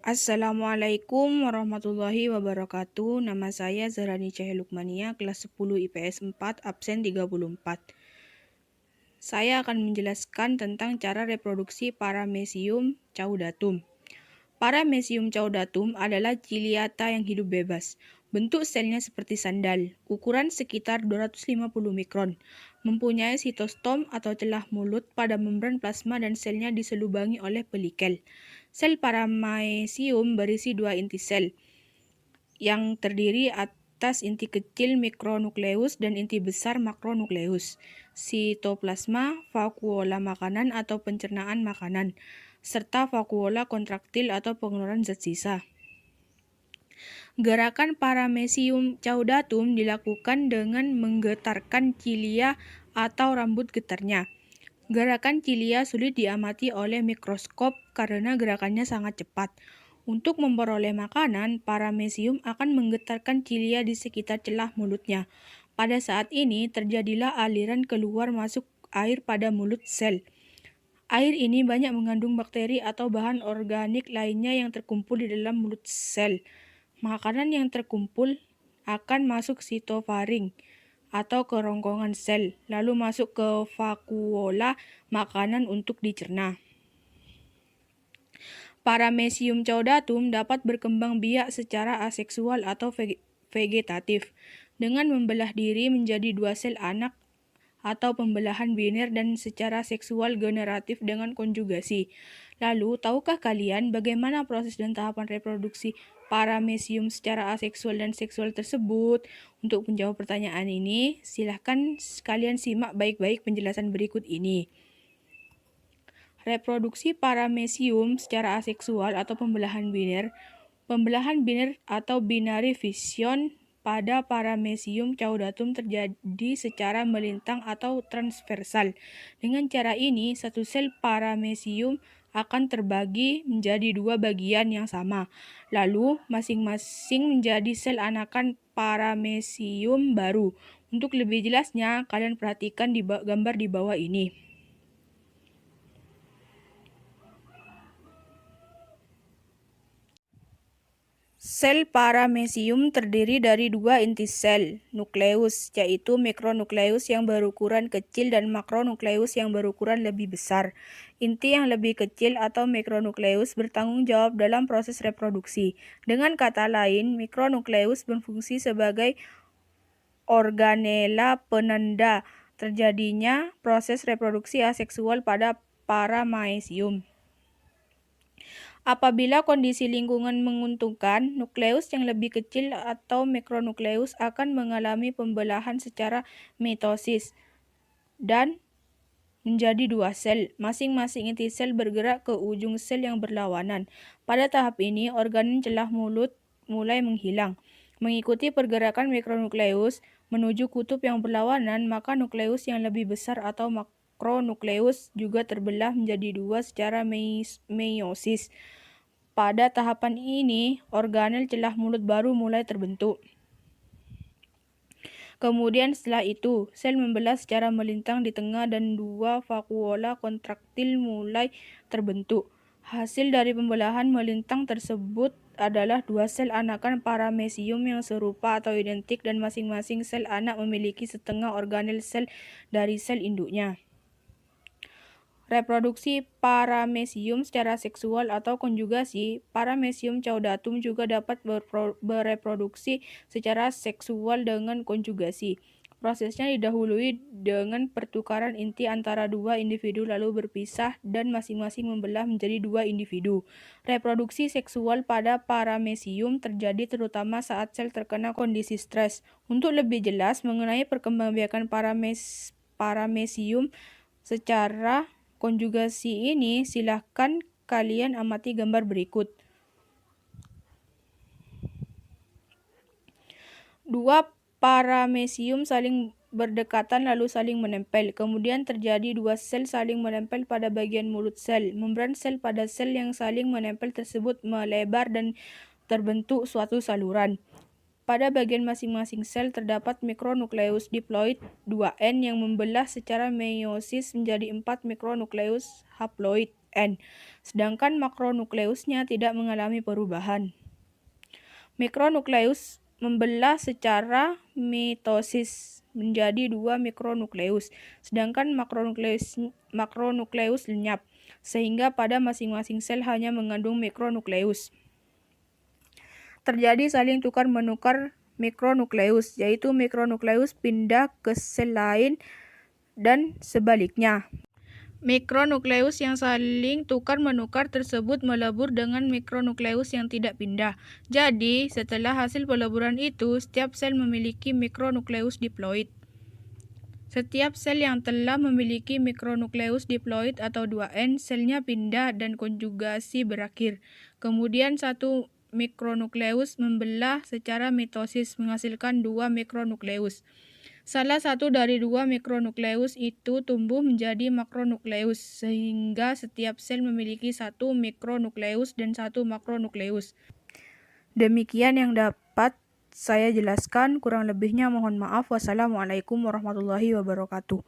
Assalamualaikum warahmatullahi wabarakatuh. Nama saya Zahrani Cahya Lukmania, kelas 10 IPS 4, absen 34. Saya akan menjelaskan tentang cara reproduksi Paramecium caudatum. Paramecium caudatum adalah ciliata yang hidup bebas. Bentuk selnya seperti sandal, ukuran sekitar 250 mikron. Mempunyai sitostom atau celah mulut pada membran plasma dan selnya diselubangi oleh pelikel. Sel Paramecium berisi dua inti sel, yang terdiri atas inti kecil mikronukleus dan inti besar makronukleus. Sitoplasma, vakuola makanan atau pencernaan makanan, serta vakuola kontraktil atau pengeluaran zat sisa. Gerakan Paramecium caudatum dilakukan dengan menggetarkan cilia atau rambut getarnya. Gerakan cilia sulit diamati oleh mikroskop karena gerakannya sangat cepat. Untuk memperoleh makanan, Paramecium akan menggetarkan cilia di sekitar celah mulutnya. Pada saat ini, terjadilah aliran keluar masuk air pada mulut sel. Air ini banyak mengandung bakteri atau bahan organik lainnya yang terkumpul di dalam mulut sel. Makanan yang terkumpul akan masuk sitofaring atau kerongkongan sel, lalu masuk ke vakuola makanan untuk dicerna. Paramecium caudatum dapat berkembang biak secara aseksual atau vegetatif dengan membelah diri menjadi dua sel anak atau pembelahan biner dan secara seksual generatif dengan konjugasi. Lalu, tahukah kalian bagaimana proses dan tahapan reproduksi Paramecium secara aseksual dan seksual tersebut? Untuk menjawab pertanyaan ini, silahkan kalian simak baik-baik penjelasan berikut ini. Reproduksi Paramecium secara aseksual atau pembelahan biner atau binary fission pada Paramecium caudatum terjadi secara melintang atau transversal. Dengan cara ini, satu sel Paramecium akan terbagi menjadi dua bagian yang sama, lalu masing-masing menjadi sel anakan Paramecium baru. Untuk lebih jelasnya, kalian perhatikan di gambar di bawah ini. Sel Paramecium terdiri dari dua inti sel nukleus, yaitu mikronukleus yang berukuran kecil dan makronukleus yang berukuran lebih besar. Inti yang lebih kecil atau mikronukleus bertanggung jawab dalam proses reproduksi. Dengan kata lain, mikronukleus berfungsi sebagai organela penanda terjadinya proses reproduksi aseksual pada Paramecium. Apabila kondisi lingkungan menguntungkan, nukleus yang lebih kecil atau mikronukleus akan mengalami pembelahan secara mitosis dan menjadi dua sel. Masing-masing inti sel bergerak ke ujung sel yang berlawanan. Pada tahap ini, organ celah mulut mulai menghilang. Mengikuti pergerakan mikronukleus menuju kutub yang berlawanan, maka nukleus yang lebih besar atau makronukleus juga terbelah menjadi dua secara meiosis. Pada tahapan ini, organel celah mulut baru mulai terbentuk. Kemudian setelah itu, sel membelah secara melintang di tengah dan dua vakuola kontraktil mulai terbentuk. Hasil dari pembelahan melintang tersebut adalah dua sel anakan Paramecium yang serupa atau identik dan masing-masing sel anak memiliki setengah organel sel dari sel induknya. Reproduksi Paramecium secara seksual atau konjugasi. Paramecium caudatum juga dapat bereproduksi secara seksual dengan konjugasi. Prosesnya didahului dengan pertukaran inti antara dua individu lalu berpisah dan masing-masing membelah menjadi dua individu. Reproduksi seksual pada Paramecium terjadi terutama saat sel terkena kondisi stres. Untuk lebih jelas mengenai perkembangbiakan Paramecium secara konjugasi ini, silahkan kalian amati gambar berikut. Dua Paramecium saling berdekatan lalu saling menempel. Kemudian terjadi dua sel saling menempel pada bagian mulut sel. Membran sel pada sel yang saling menempel tersebut melebar dan terbentuk suatu saluran. Pada bagian masing-masing sel terdapat mikronukleus diploid 2N yang membelah secara meiosis menjadi 4 mikronukleus haploid N, sedangkan makronukleusnya tidak mengalami perubahan. Mikronukleus membelah secara mitosis menjadi 2 mikronukleus, sedangkan makronukleus lenyap, sehingga pada masing-masing sel hanya mengandung mikronukleus. Terjadi saling tukar-menukar mikronukleus, yaitu mikronukleus pindah ke sel lain dan sebaliknya. Mikronukleus yang saling tukar-menukar tersebut melebur dengan mikronukleus yang tidak pindah. Jadi, setelah hasil peleburan itu, setiap sel memiliki mikronukleus diploid. Setiap sel yang telah memiliki mikronukleus diploid atau 2N, selnya pindah dan konjugasi berakhir. Kemudian satu mikronukleus membelah secara mitosis menghasilkan 2 mikronukleus. Salah satu dari 2 mikronukleus itu tumbuh menjadi makronukleus, sehingga setiap sel memiliki 1 mikronukleus dan 1 makronukleus. Demikian yang dapat saya jelaskan, kurang lebihnya mohon maaf. Wassalamualaikum warahmatullahi wabarakatuh.